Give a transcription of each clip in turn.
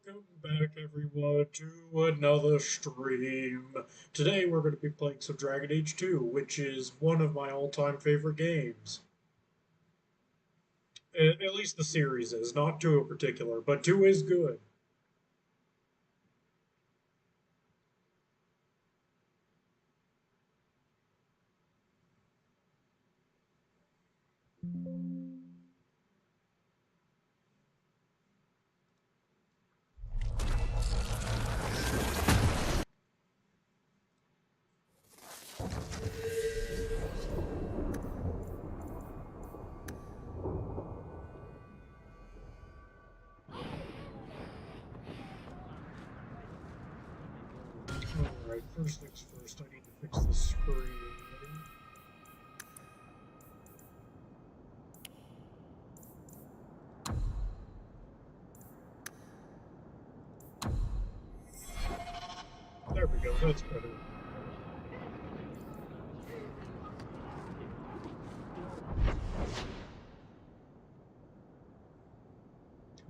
Welcome back, everyone, to another stream. Today we're going to be playing some Dragon Age 2, which is one of my all-time favorite games. At least the series is, not 2 in particular, but 2 is good. Alright, first things first, I need to fix the screen. There we go, that's better.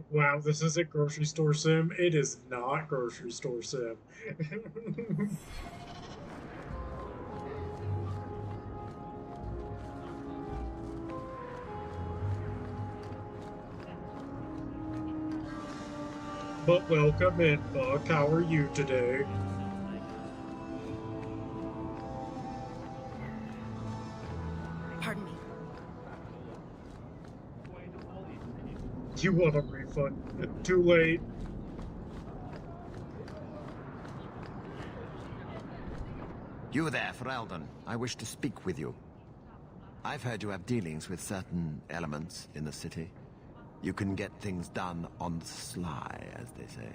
Wow, this isn't Grocery Store Sim. It is not Grocery Store Sim. But welcome in, Buck. How are you today? Pardon me. You want a refund? Too late. You there, Ferelden. I wish to speak with you. I've heard you have dealings with certain elements in the city. You can get things done on the sly, as they say.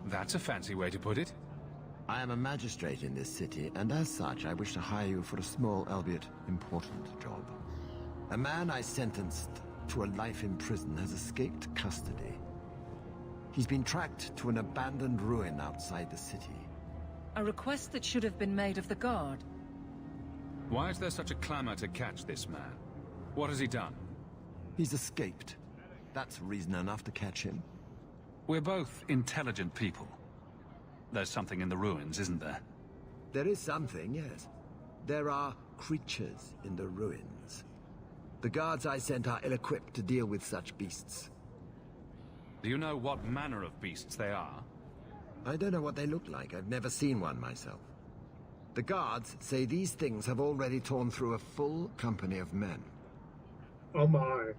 That's a fancy way to put it. I am a magistrate in this city, and as such, I wish to hire you for a small, albeit important, job. A man I sentenced to a life in prison has escaped custody. He's been tracked to an abandoned ruin outside the city. A request that should have been made of the guard. Why is there such a clamor to catch this man? What has he done? He's escaped. That's reason enough to catch him. We're both intelligent people. There's something in the ruins, isn't there? There is something, yes. There are creatures in the ruins. The guards I sent are ill-equipped to deal with such beasts. Do you know what manner of beasts they are? I don't know what they look like. I've never seen one myself. The guards say these things have already torn through a full company of men. Oh my.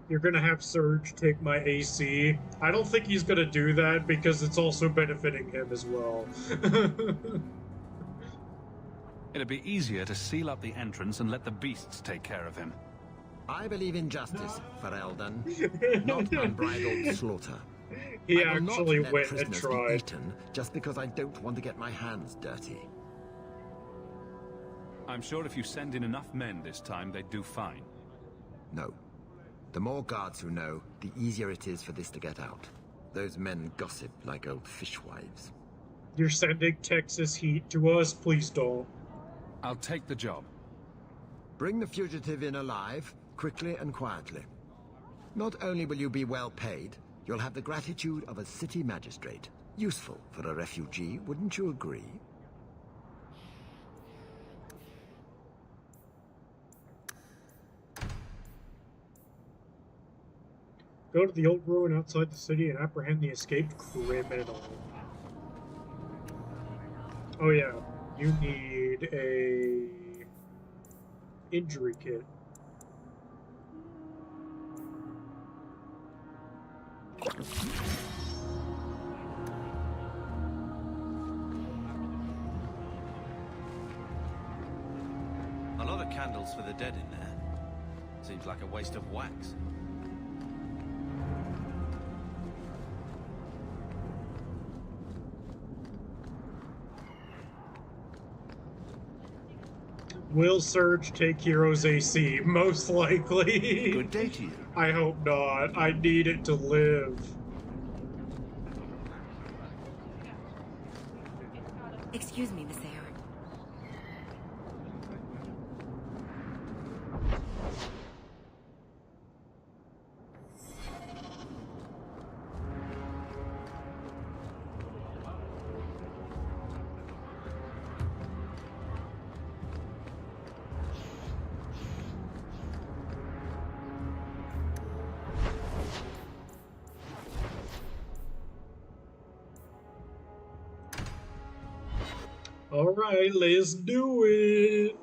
You're gonna have Surge take my AC. I don't think he's gonna do that because it's also benefiting him as well. It'd be easier to seal up the entrance and let the beasts take care of him. I believe in justice, Ferelden, not unbridled slaughter. He I will actually not let went and prisoners be tried. eaten just because I don't want to get my hands dirty. I'm sure if you send in enough men this time, they'd do fine. No. The more guards who know, the easier it is for this to get out. Those men gossip like old fishwives. You're sending Texas heat to us? Please don't. I'll take the job. Bring the fugitive in alive, quickly and quietly. Not only will you be well paid, you'll have the gratitude of a city magistrate. Useful for a refugee, wouldn't you agree? Go to the old ruin outside the city and apprehend the escaped criminal. Oh yeah, you need a injury kit. A lot of candles for the dead in there. Seems like a waste of wax. Will Surge take Hero's AC? Most likely. Good day to you. I hope not. I need it to live. Excuse me, Miss Ayer. Alright, let's do it.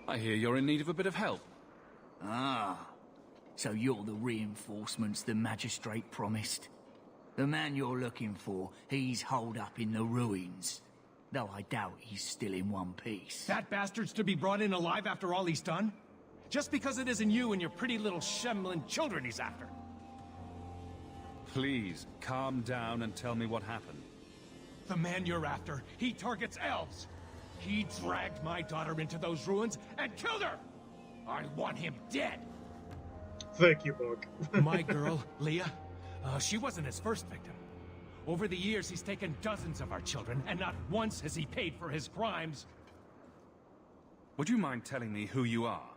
I hear you're in need of a bit of help. Ah, so you're the reinforcements the magistrate promised. The man you're looking for, he's holed up in the ruins. Though I doubt he's still in one piece. That bastard's to be brought in alive after all he's done? Just because it isn't you and your pretty little shemlin children he's after. Please, calm down and tell me what happened. The man you're after, he targets elves. He dragged my daughter into those ruins and killed her! I want him dead! Thank you, Buck. My girl, Leah, she wasn't his first victim. Over the years, he's taken dozens of our children, and not once has he paid for his crimes. Would you mind telling me who you are?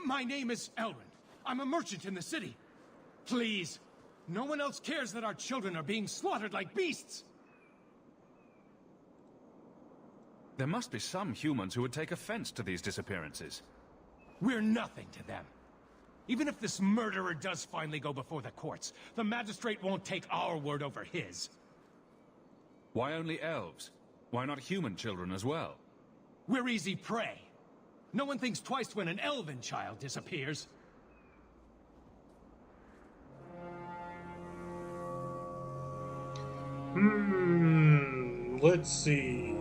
My name is Elrond. I'm a merchant in the city. Please, no one else cares that our children are being slaughtered like beasts. There must be some humans who would take offense to these disappearances. We're nothing to them. Even if this murderer does finally go before the courts, the magistrate won't take our word over his. Why only elves? Why not human children as well? We're easy prey. No one thinks twice when an elven child disappears. Let's see.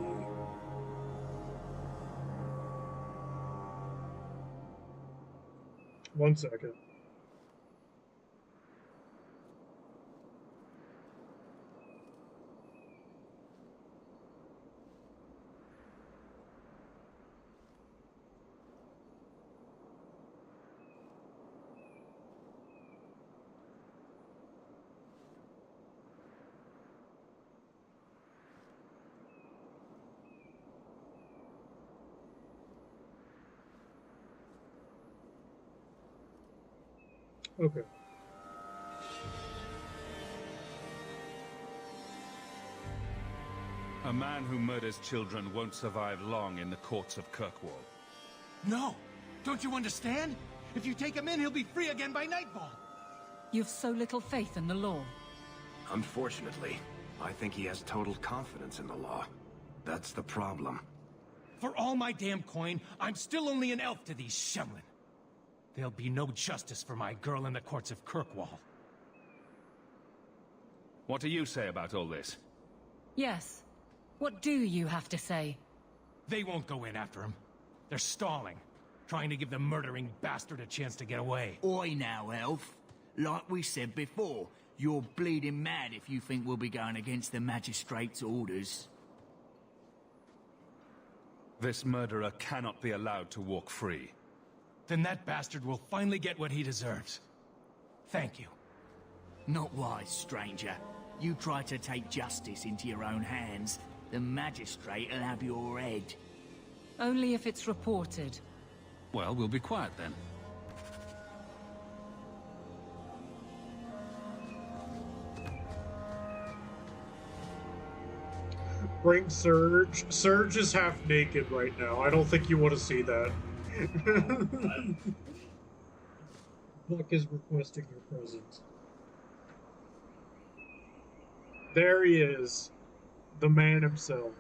One second. Okay. A man who murders children won't survive long in the courts of Kirkwall. No! Don't you understand? If you take him in, he'll be free again by nightfall! You've so little faith in the law. Unfortunately, I think he has total confidence in the law. That's the problem. For all my damn coin, I'm still only an elf to these Shemlin. There'll be no justice for my girl in the courts of Kirkwall. What do you say about all this? Yes. What do you have to say? They won't go in after him. They're stalling, trying to give the murdering bastard a chance to get away. Oi now, elf. Like we said before, you're bleeding mad if you think we'll be going against the magistrate's orders. This murderer cannot be allowed to walk free. Then that bastard will finally get what he deserves. Thank you. Not wise, stranger. You try to take justice into your own hands, the magistrate'll have your head. Only if it's reported. Well, we'll be quiet then. Bring Surge. Surge is half naked right now. I don't think you want to see that. Buck is requesting your presence. There he is. The man himself.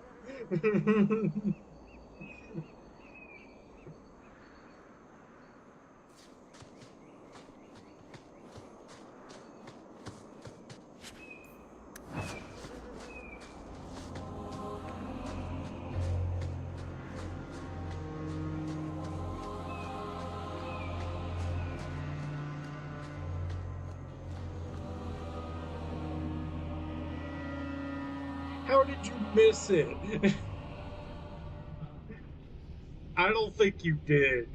How did you miss it? I don't think you did.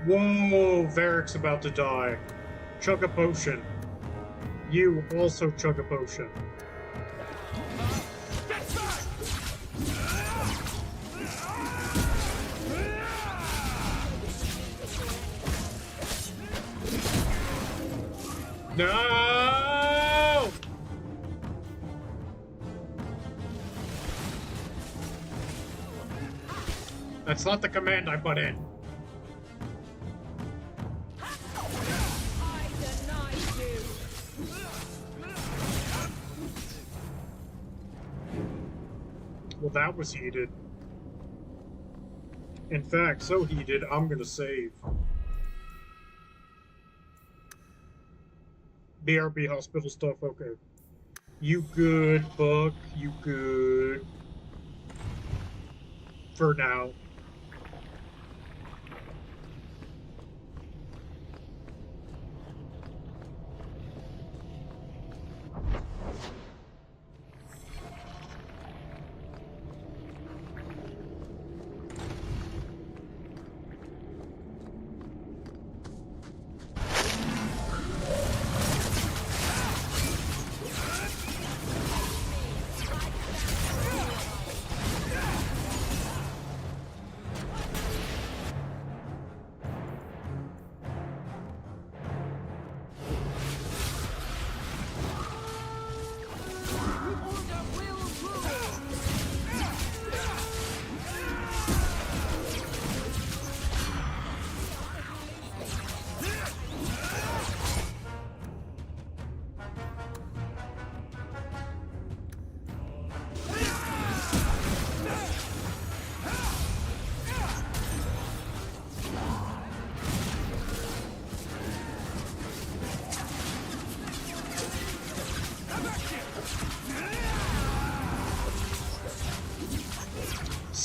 Whoa, Varric's about to die. Chug a potion. You also chug a potion. No! That's not the command I put in. Well, that was heated. In fact, so heated, I'm gonna save. BRB hospital stuff, okay. You good, Buck? You good? For now.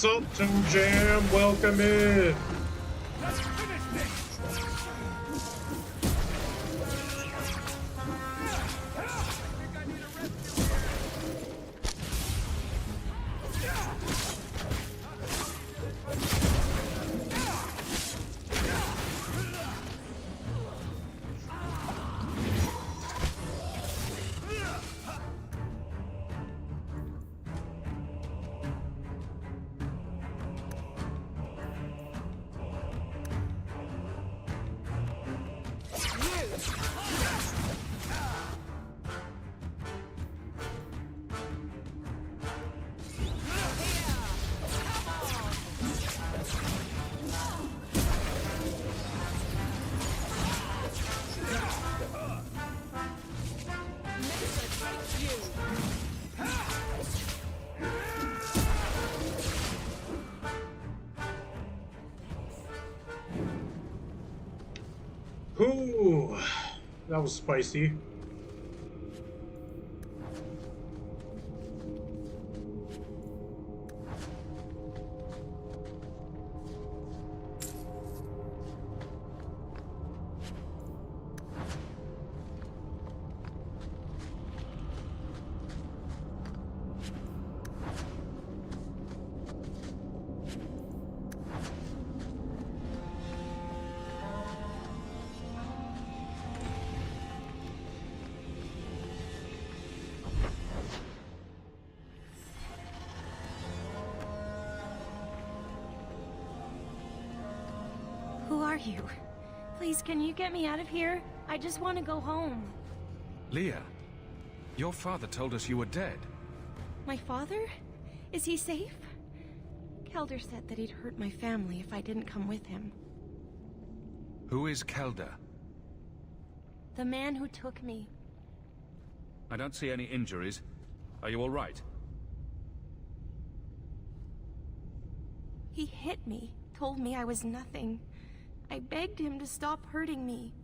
What's up, Toe Jam? Welcome in. Ooh, that was spicy. Who are you? Please, can you get me out of here? I just want to go home. Leah, your father told us you were dead. My father? Is he safe? Kelder said that he'd hurt my family if I didn't come with him. Who is Kelder? The man who took me. I don't see any injuries. Are you all right? He hit me, told me I was nothing. I begged him to stop hurting me.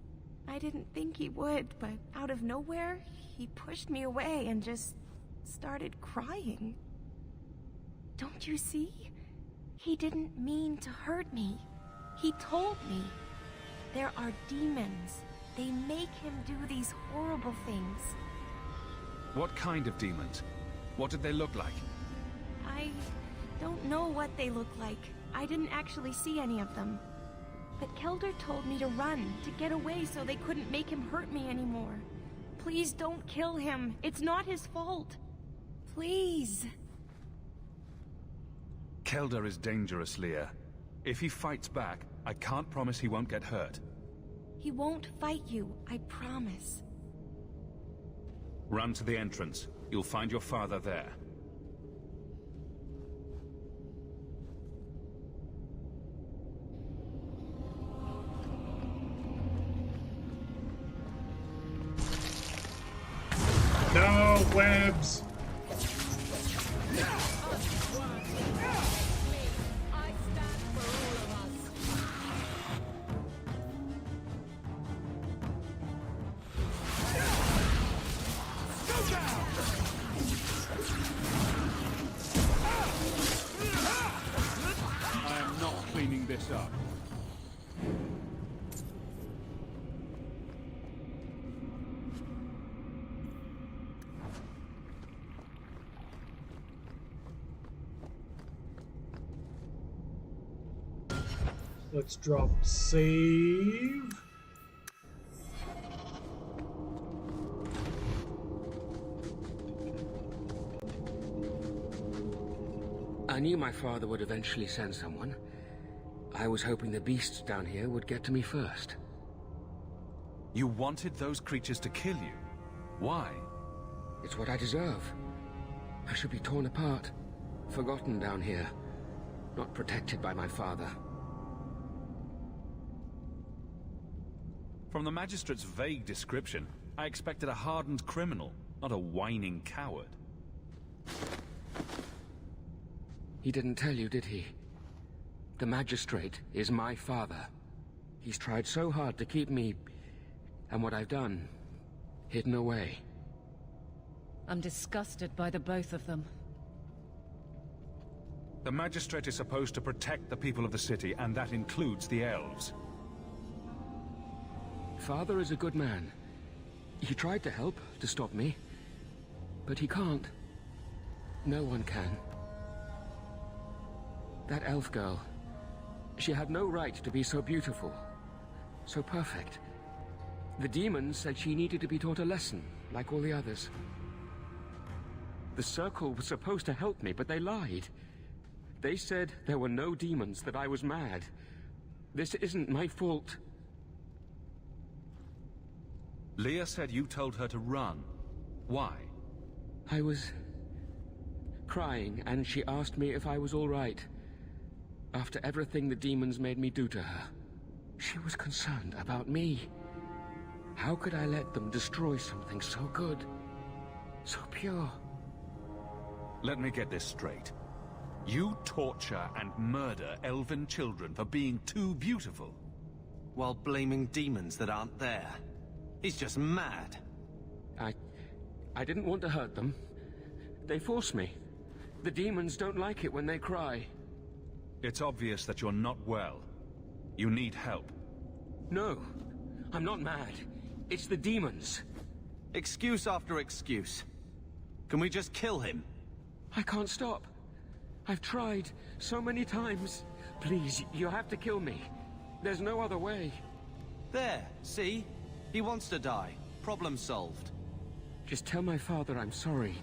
I didn't think he would, but out of nowhere, he pushed me away and just started crying. Don't you see? He didn't mean to hurt me. He told me. There are demons. They make him do these horrible things. What kind of demons? What did they look like? I don't know what they look like. I didn't actually see any of them. But Kelder told me to run, to get away so they couldn't make him hurt me anymore. Please don't kill him. It's not his fault. Please. Kelder is dangerous, Leah. If he fights back, I can't promise he won't get hurt. He won't fight you, I promise. Run to the entrance. You'll find your father there. No webs. I am not cleaning this up. Let's drop save. I knew my father would eventually send someone. I was hoping the beasts down here would get to me first. You wanted those creatures to kill you. Why? It's what I deserve. I should be torn apart, forgotten down here, not protected by my father. From the Magistrate's vague description, I expected a hardened criminal, not a whining coward. He didn't tell you, did he? The Magistrate is my father. He's tried so hard to keep me, and what I've done, hidden away. I'm disgusted by the both of them. The magistrate is supposed to protect the people of the city, and that includes the elves. Father is a good man. He tried to help, to stop me. But he can't. No one can. That elf girl, she had no right to be so beautiful, so perfect. The demons said she needed to be taught a lesson, like all the others. The Circle was supposed to help me, but they lied. They said there were no demons, that I was mad. This isn't my fault. Leah said you told her to run. Why? I was crying, and she asked me if I was all right. After everything the demons made me do to her, she was concerned about me. How could I let them destroy something so good, so pure? Let me get this straight. You torture and murder elven children for being too beautiful. While blaming demons that aren't there. He's just mad. I didn't want to hurt them. They forced me. The demons don't like it when they cry. It's obvious that you're not well. You need help. No, I'm not mad. It's the demons. Excuse after excuse. Can we just kill him? I can't stop. I've tried so many times. Please, you have to kill me. There's no other way. There, see? He wants to die. Problem solved. Just tell my father I'm sorry.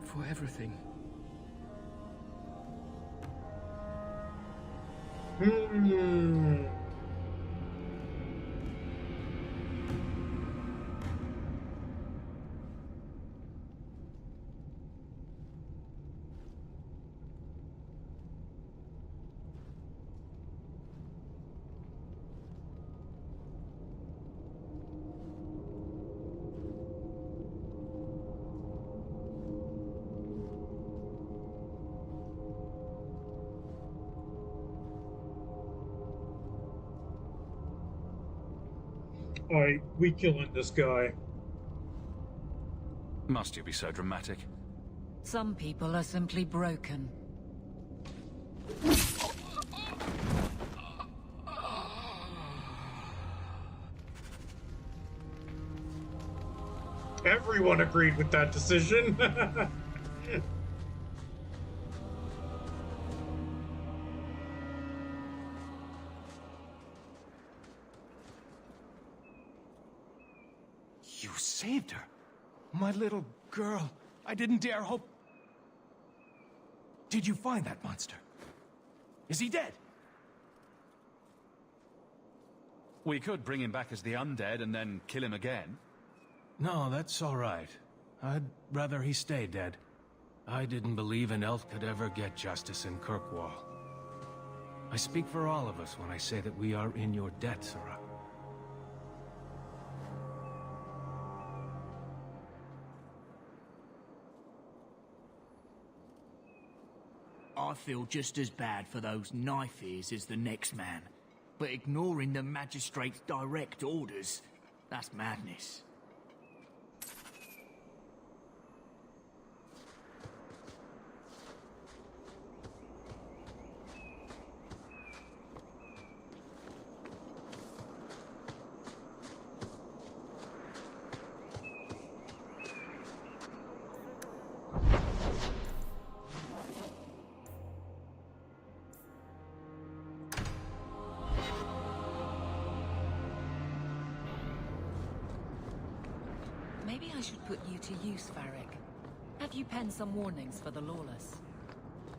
For everything. Alright, we killing this guy. Must you be so dramatic? Some people are simply broken. Everyone agreed with that decision. You saved her. My little girl. I didn't dare hope... Did you find that monster? Is he dead? We could bring him back as the undead and then kill him again. No, that's all right. I'd rather he stay dead. I didn't believe an elf could ever get justice in Kirkwall. I speak for all of us when I say that we are in your debt, Sirrah. I feel just as bad for those knife ears as the next man. But ignoring the magistrate's direct orders, that's madness. Maybe I should put you to use, Varric. Have you penned some warnings for the lawless?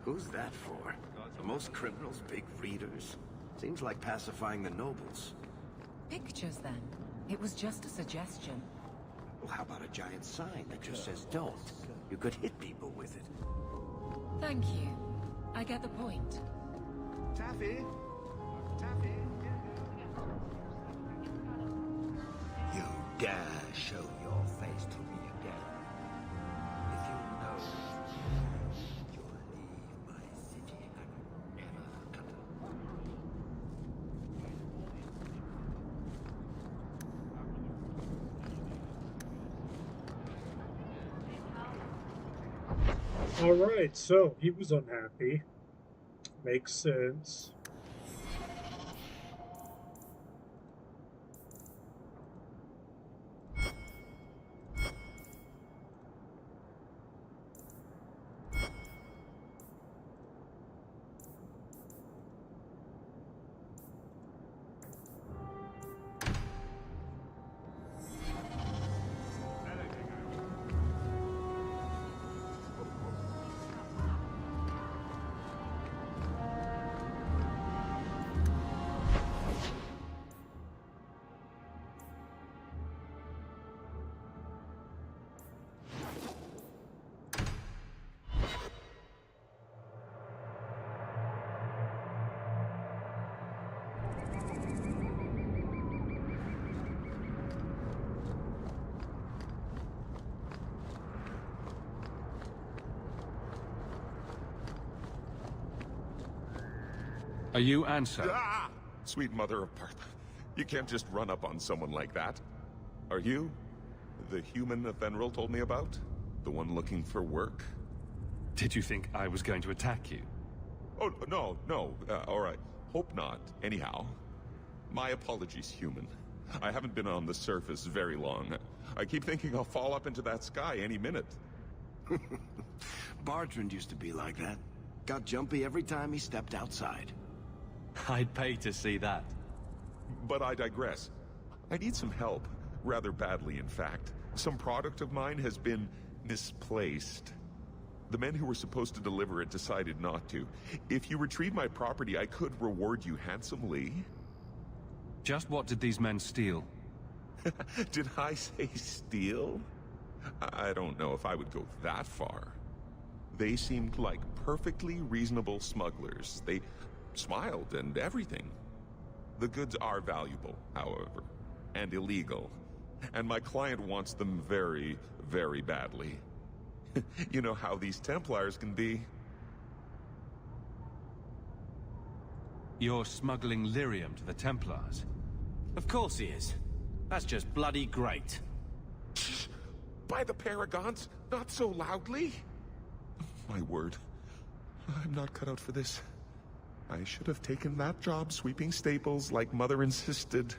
Who's that for? Are most criminals big readers? Seems like pacifying the nobles. Pictures, then. It was just a suggestion. Well, how about a giant sign that just says don't? You could hit people with it. Thank you. I get the point. Taffy? Taffy? You dare show your face to me again. If you know you'll leave my city and never come. Alright, so he was unhappy. Makes sense. Are you Ansel? Ah! Sweet mother of Partha. You can't just run up on someone like that. Are you the human Athenril told me about? The one looking for work? Did you think I was going to attack you? Oh, no. All right. Hope not. Anyhow, my apologies, human. I haven't been on the surface very long. I keep thinking I'll fall up into that sky any minute. Bartrand used to be like that. Got jumpy every time he stepped outside. I'd pay to see that. But I digress. I need some help. Rather badly, in fact. Some product of mine has been misplaced. The men who were supposed to deliver it decided not to. If you retrieve my property, I could reward you handsomely. Just what did these men steal? Did I say steal? I don't know if I would go that far. They seemed like perfectly reasonable smugglers. They smiled and everything. The goods are valuable, however, and illegal. And my client wants them very, very badly. You know how these Templars can be. You're smuggling lyrium to the Templars? Of course he is. That's just bloody great. By the Paragons, not so loudly. My word. I'm not cut out for this. I should have taken that job sweeping stables like Mother insisted.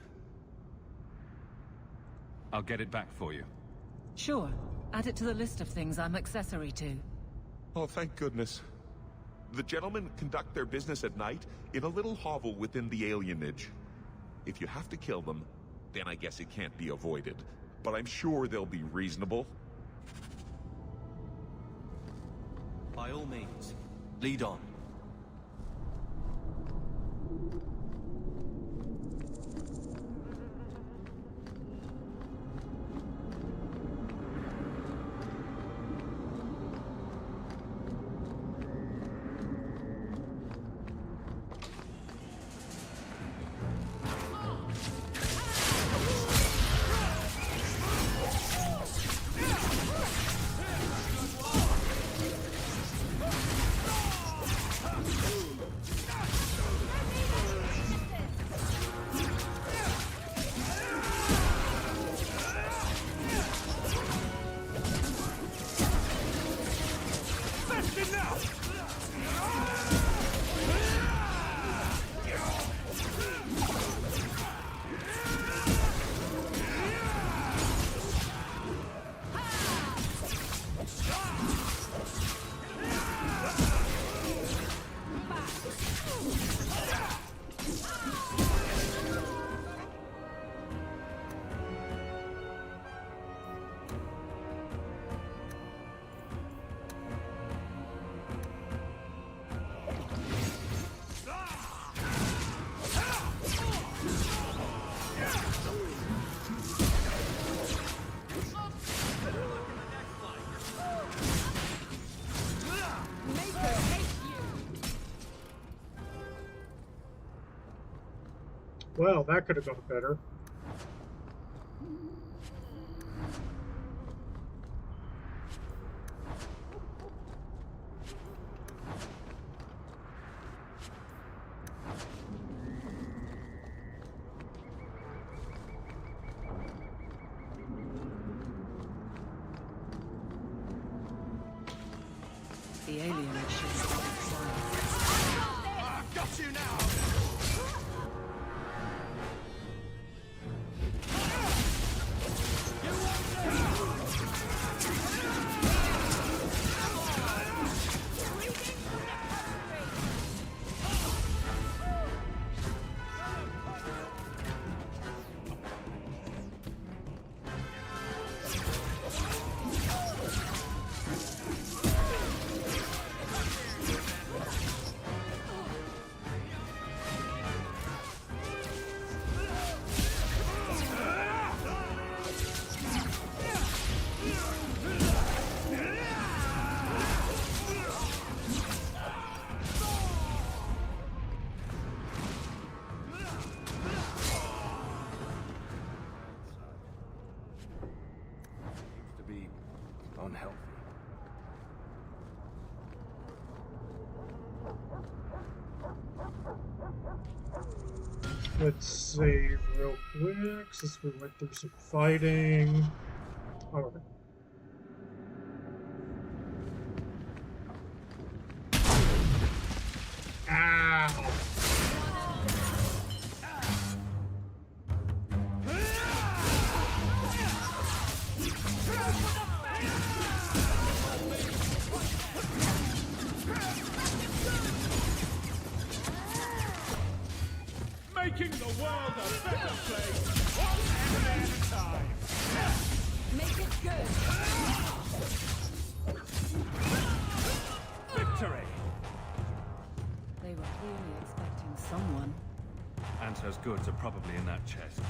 I'll get it back for you. Sure. Add it to the list of things I'm accessory to. Oh, thank goodness. The gentlemen conduct their business at night in a little hovel within the alienage. If you have to kill them, then I guess it can't be avoided. But I'm sure they'll be reasonable. By all means, lead on. Well, that could have gone better. The aliens should stop flying. Got you now! Unhealthy. Let's save real quick since we went through some fighting. Alright. Ow! Making the world a better place, one enemy at a time. Make it good! Victory! They were clearly expecting someone. Anto's goods are probably in that chest.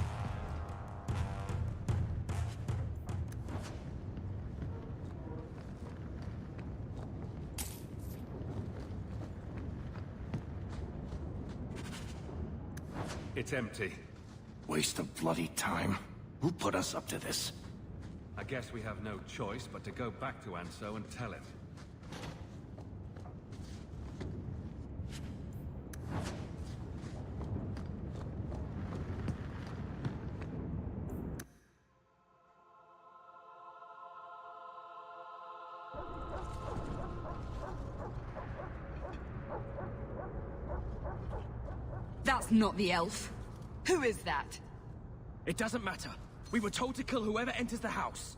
It's empty. Waste of bloody time. Who put us up to this? I guess we have no choice but to go back to Anso and tell him. That's not the elf. Who is that? It doesn't matter. We were told to kill whoever enters the house.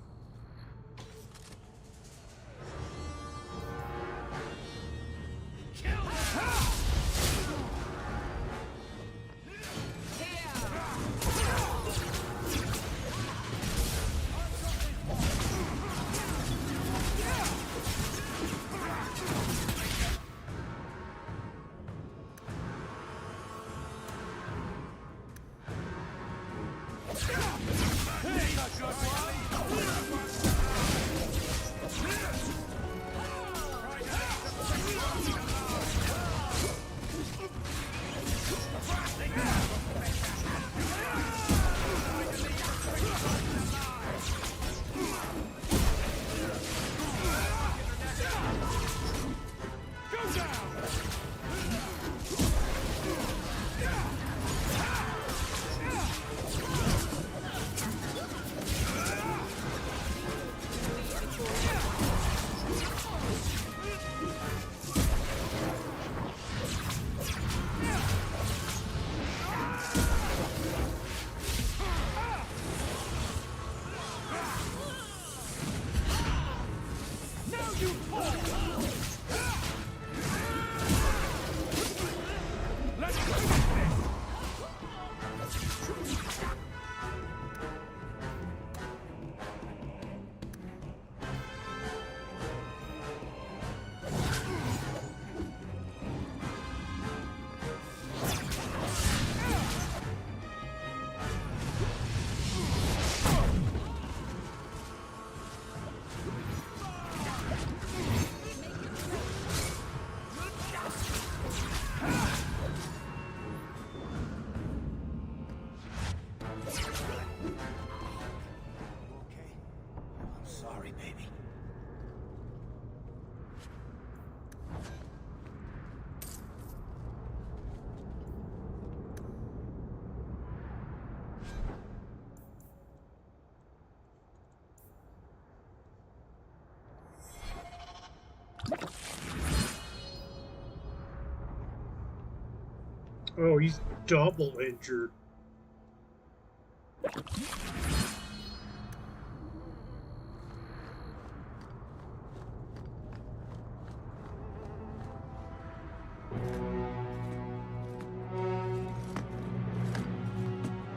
Oh, he's double injured.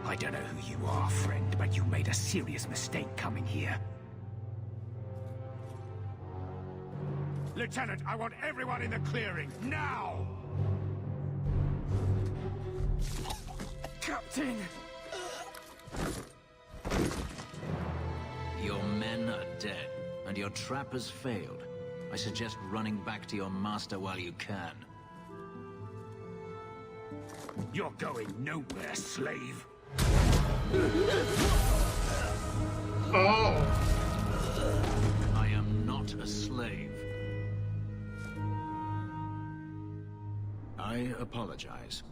I don't know who you are, friend, but you made a serious mistake coming here. Lieutenant, I want everyone in the clearing, now! Captain! Your men are dead, and your trap has failed. I suggest running back to your master while you can. You're going nowhere, slave! Oh! I am not a slave. I apologize.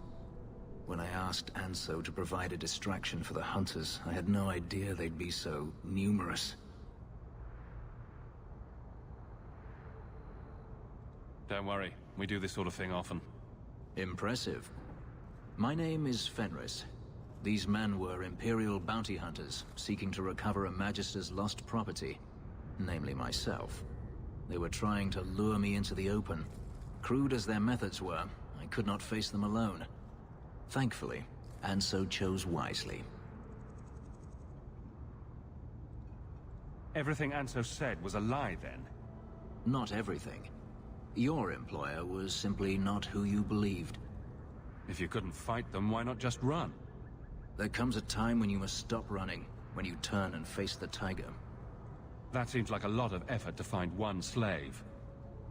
When I asked Anso to provide a distraction for the hunters, I had no idea they'd be so numerous. Don't worry, we do this sort of thing often. Impressive. My name is Fenris. These men were Imperial bounty hunters, seeking to recover a Magister's lost property, namely myself. They were trying to lure me into the open. Crude as their methods were, I could not face them alone. Thankfully, Anso chose wisely. Everything Anso said was a lie, then? Not everything. Your employer was simply not who you believed. If you couldn't fight them, why not just run? There comes a time when you must stop running, when you turn and face the tiger. That seems like a lot of effort to find one slave.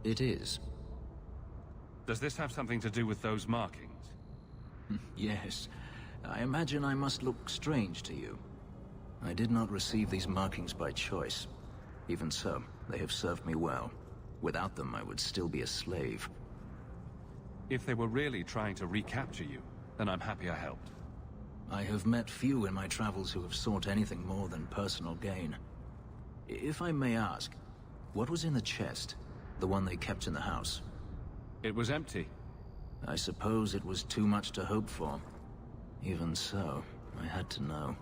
It is. Does this have something to do with those markings? Yes. I imagine I must look strange to you. I did not receive these markings by choice. Even so, they have served me well. Without them, I would still be a slave. If they were really trying to recapture you, then I'm happy I helped. I have met few in my travels who have sought anything more than personal gain. If I may ask, what was in the chest? The one they kept in the house? It was empty. I suppose it was too much to hope for. Even so, I had to know.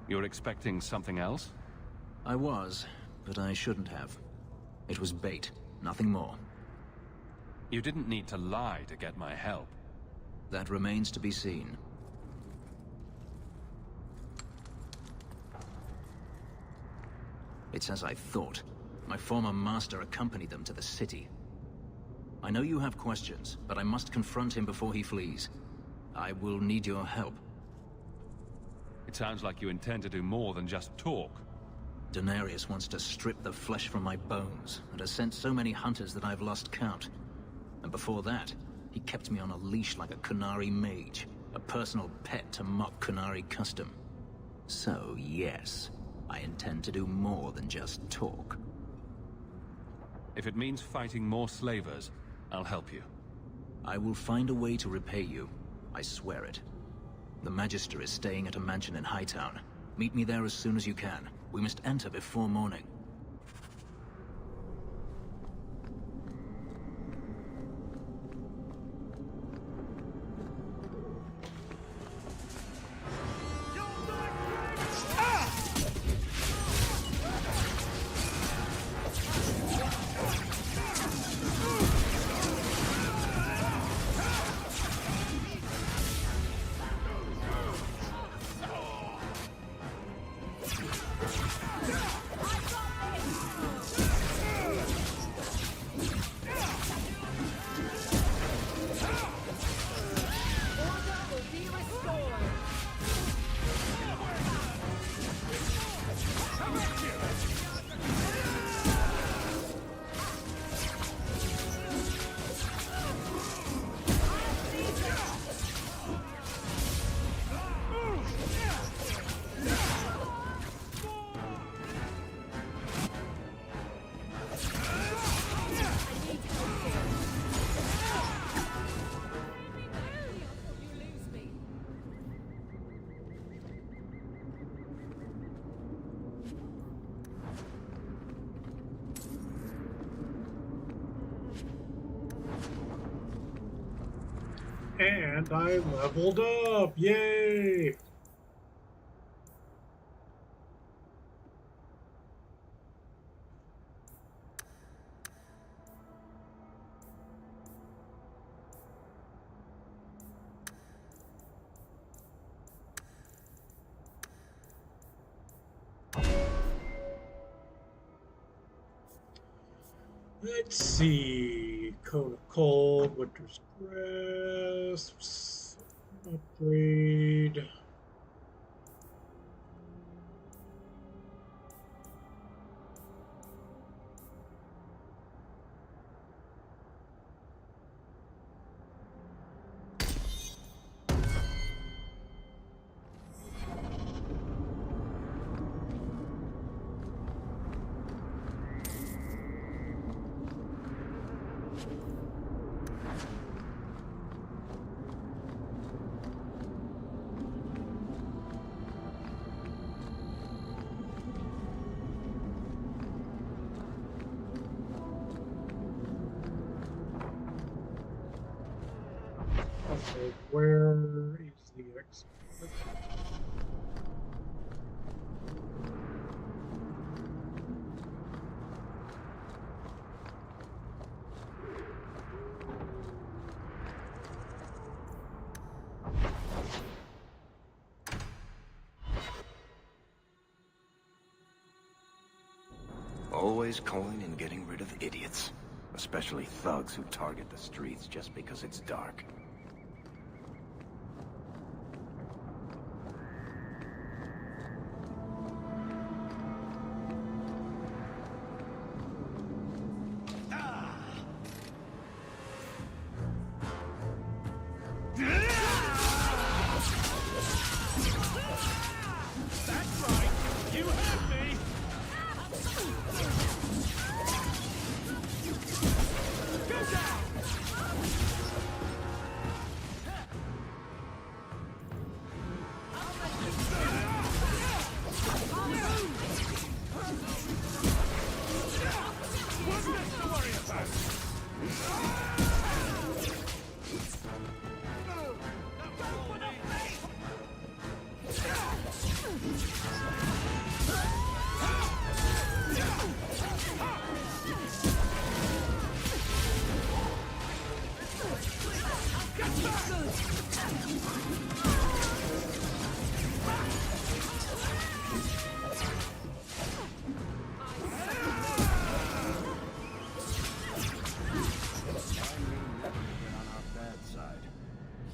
You're expecting something else? I was, but I shouldn't have. It was bait, nothing more. You didn't need to lie to get my help. That remains to be seen. It's as I thought. My former master accompanied them to the city. I know you have questions, but I must confront him before he flees. I will need your help. It sounds like you intend to do more than just talk. Denarius wants to strip the flesh from my bones, and has sent so many hunters that I've lost count. And before that, he kept me on a leash like a Qunari mage, a personal pet to mock Qunari custom. So, yes, I intend to do more than just talk. If it means fighting more slavers, I'll help you. I will find a way to repay you. I swear it. The Magister is staying at a mansion in Hightown. Meet me there as soon as you can. We must enter before morning. And I leveled up! Yay! Let's see. Cone of Cold, Winter's Grasp, upgrade. Okay, where is the X? Always calling and getting rid of idiots. Especially thugs who target the streets just because it's dark.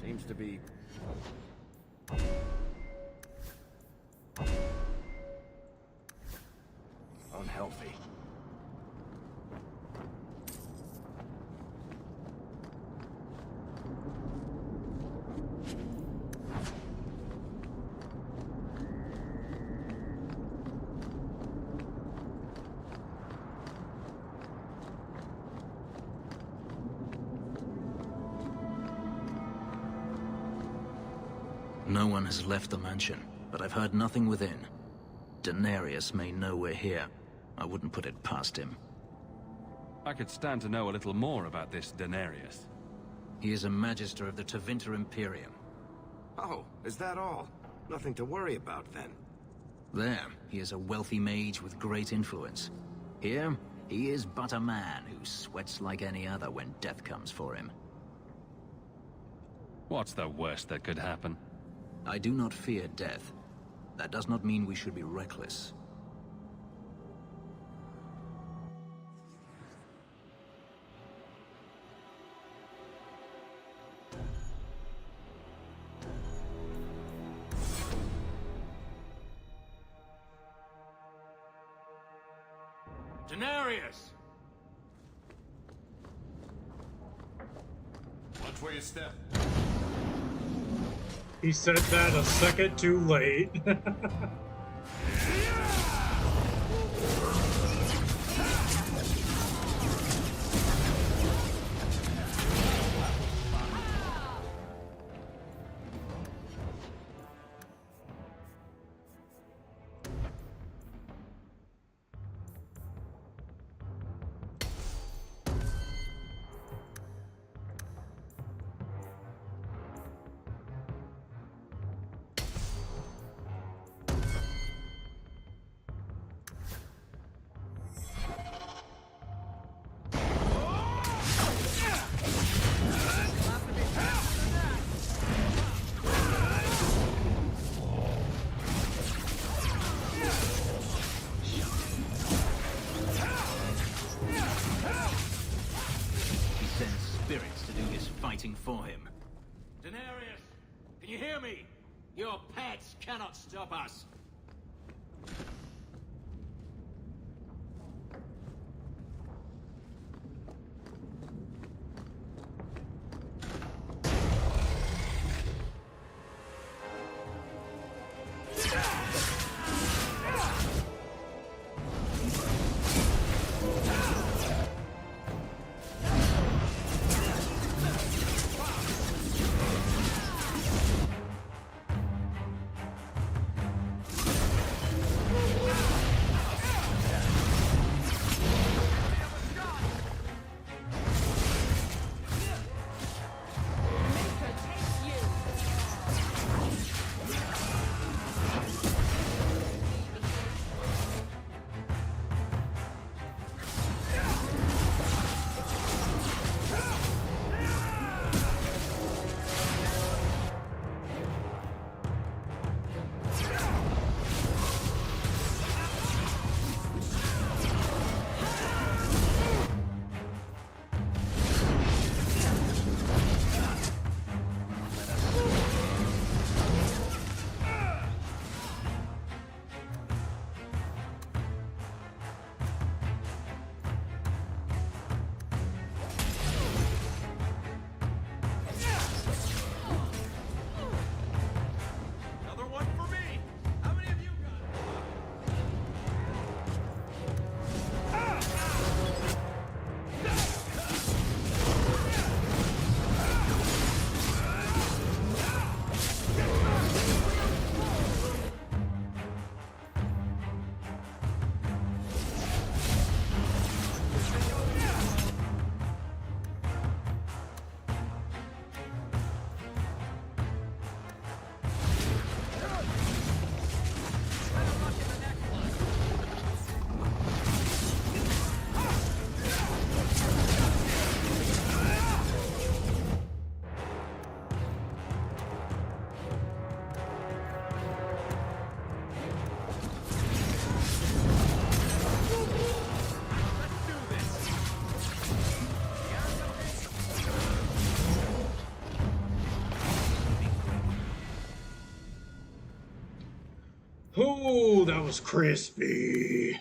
Seems to be... unhealthy. No one has left the mansion, but I've heard nothing within. Denarius may know we're here. I wouldn't put it past him. I could stand to know a little more about this Denarius. He is a Magister of the Tevinter Imperium. Oh, is that all? Nothing to worry about then. There, he is a wealthy mage with great influence. Here, he is but a man who sweats like any other when death comes for him. What's the worst that could happen? I do not fear death. That does not mean we should be reckless. Denarius! Watch where you step. He said that a second too late. Can you hear me? Your pets cannot stop us. Oh, that was crispy.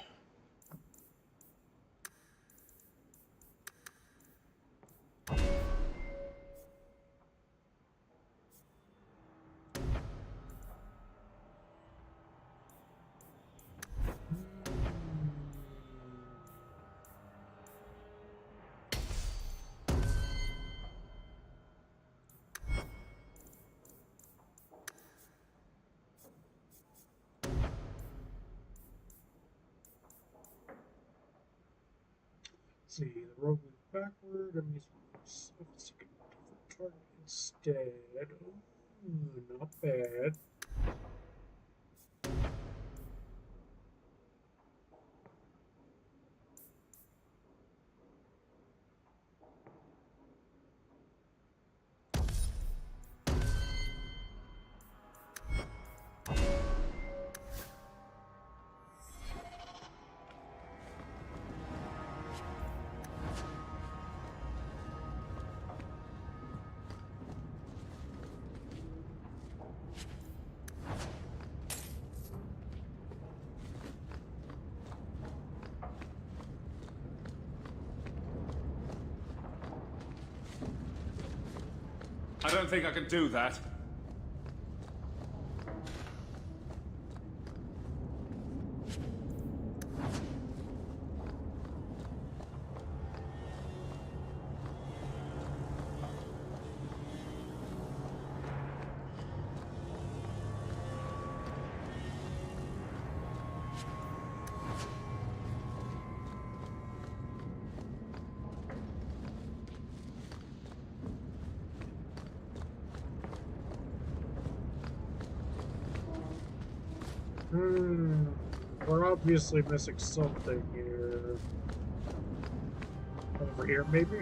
See, the rogue went backward. I'm using myself to get a different target instead. Ooh, not bad. I don't think I can do that. We're obviously missing something here. Over here, maybe?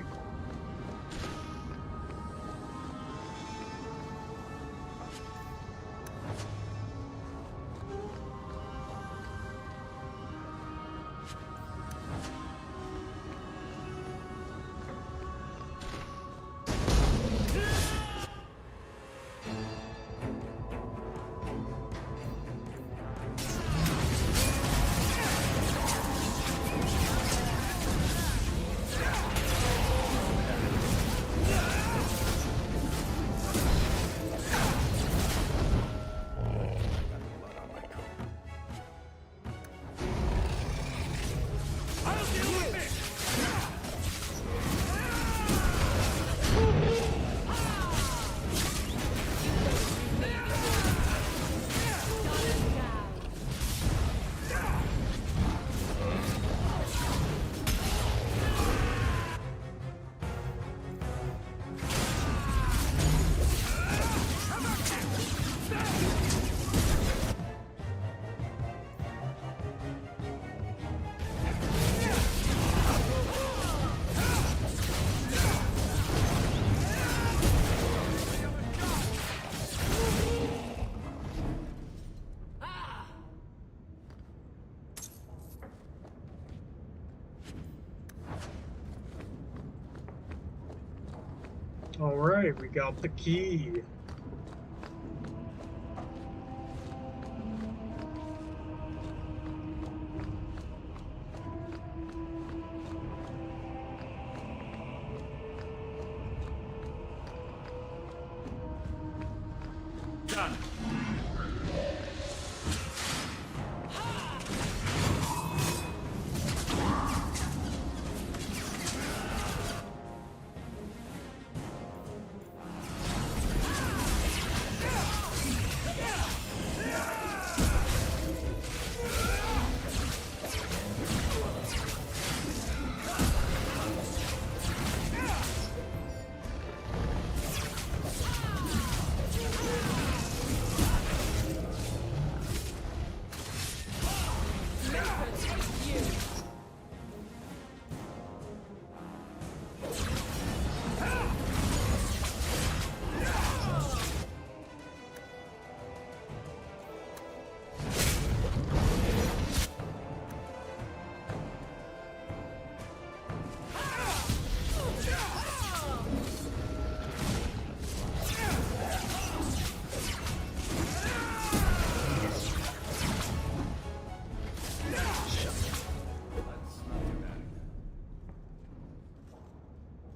Alright, we got the key. Done.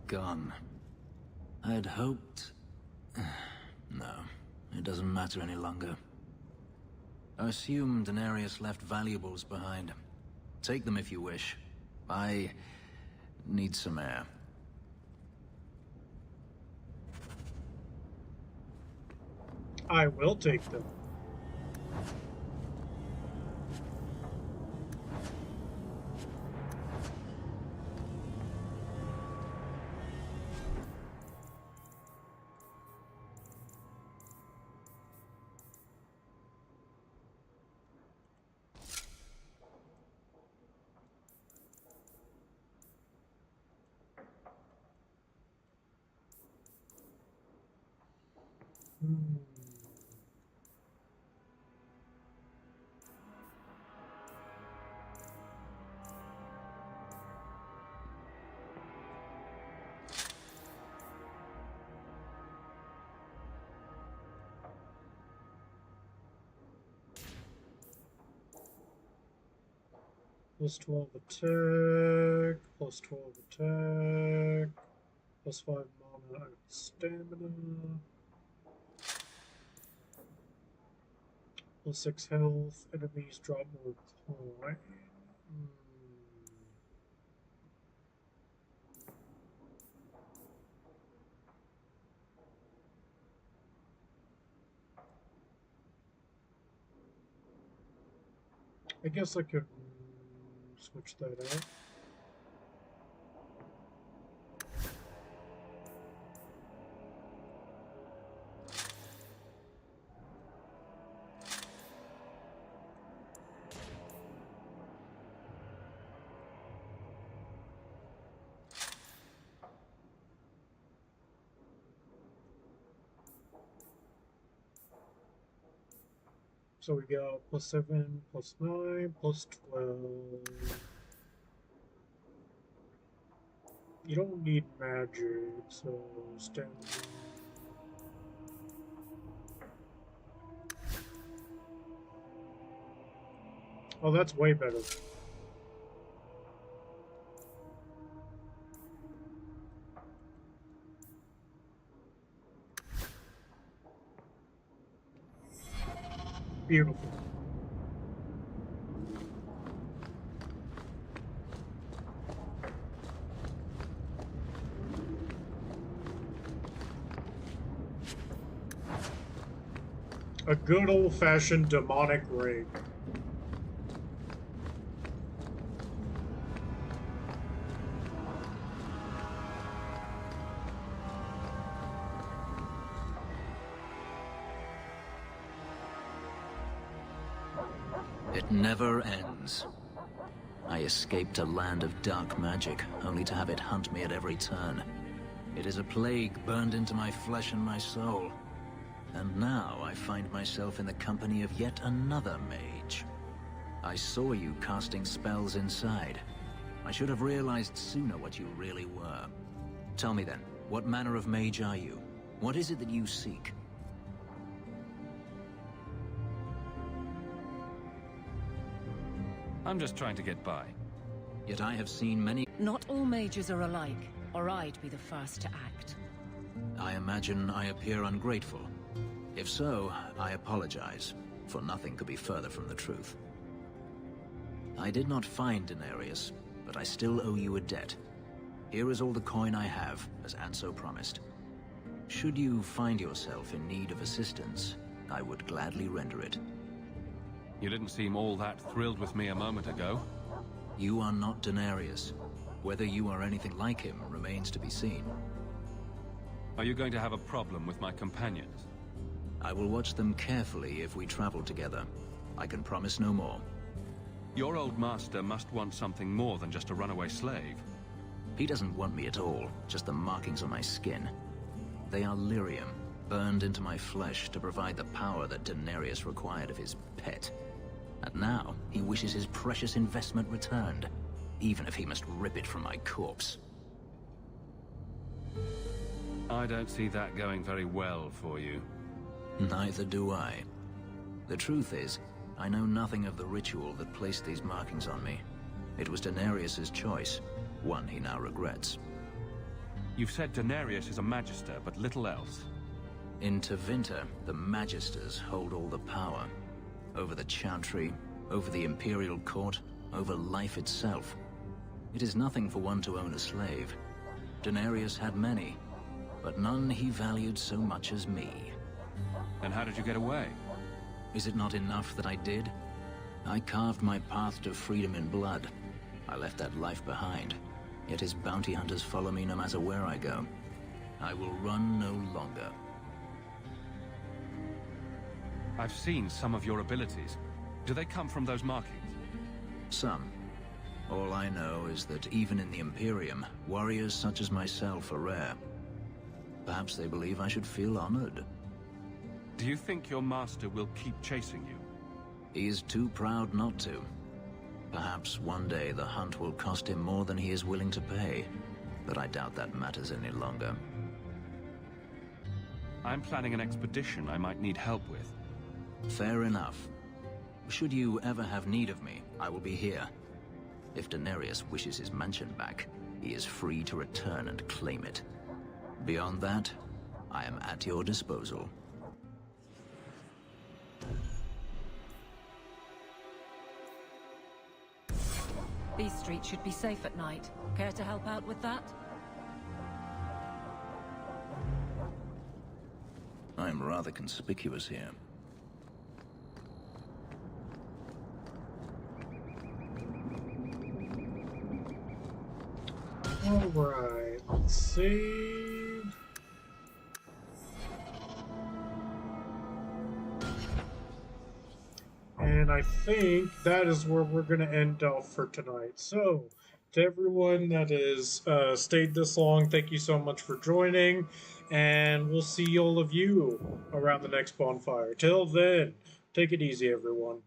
Gone. I'd hoped... No, it doesn't matter any longer. I assume Daenerys left valuables behind. Take them if you wish. I need some air. I will take them. Plus 12 attack, plus 12 attack, plus 5 mana and stamina, plus 6 health, enemies drop more coin. I guess I could switch that out. So we got plus 7, plus 9, plus 12. You don't need magic, so stand. Oh, that's way better. Beautiful. A good old-fashioned demonic ring. It never ends. I escaped a land of dark magic, only to have it hunt me at every turn. It is a plague burned into my flesh and my soul. And now I find myself in the company of yet another mage. I saw you casting spells inside. I should have realized sooner what you really were. Tell me then, What manner of mage are you? What is it that you seek? I'm just trying to get by. Yet I have seen many... Not all mages are alike, or I'd be the first to act. I imagine I appear ungrateful. If so, I apologize, for nothing could be further from the truth. I did not find Denarius, but I still owe you a debt. Here is all the coin I have, as Anso promised. Should you find yourself in need of assistance, I would gladly render it. You didn't seem all that thrilled with me a moment ago. You are not Denarius. Whether you are anything like him remains to be seen. Are you going to have a problem with my companions? I will watch them carefully if we travel together. I can promise no more. Your old master must want something more than just a runaway slave. He doesn't want me at all, just the markings on my skin. They are lyrium, burned into my flesh to provide the power that Denarius required of his pet. And now, he wishes his precious investment returned, even if he must rip it from my corpse. I don't see that going very well for you. Neither do I. The truth is, I know nothing of the ritual that placed these markings on me. It was Denarius's choice, one he now regrets. You've said Denarius is a magister, but little else. In Tevinter, the Magisters hold all the power. Over the Chantry, over the Imperial Court, over life itself. It is nothing for one to own a slave. Denarius had many, but none he valued so much as me. And how did you get away? Is it not enough that I did? I carved my path to freedom in blood. I left that life behind, yet his bounty hunters follow me no matter where I go. I will run no longer. I've seen some of your abilities. Do they come from those markings? Some. All I know is that even in the Imperium, warriors such as myself are rare. Perhaps they believe I should feel honored. Do you think your master will keep chasing you? He is too proud not to. Perhaps one day the hunt will cost him more than he is willing to pay, but I doubt that matters any longer. I'm planning an expedition I might need help with. Fair enough. Should you ever have need of me, I will be here. If Denarius wishes his mansion back, he is free to return and claim it. Beyond that, I am at your disposal. These streets should be safe at night. Care to help out with that? I'm rather conspicuous here. Alright, let's see. And I think that is where we're going to end off for tonight. So, to everyone that has stayed this long, thank you so much for joining. And we'll see all of you around the next bonfire. Till then, take it easy, everyone.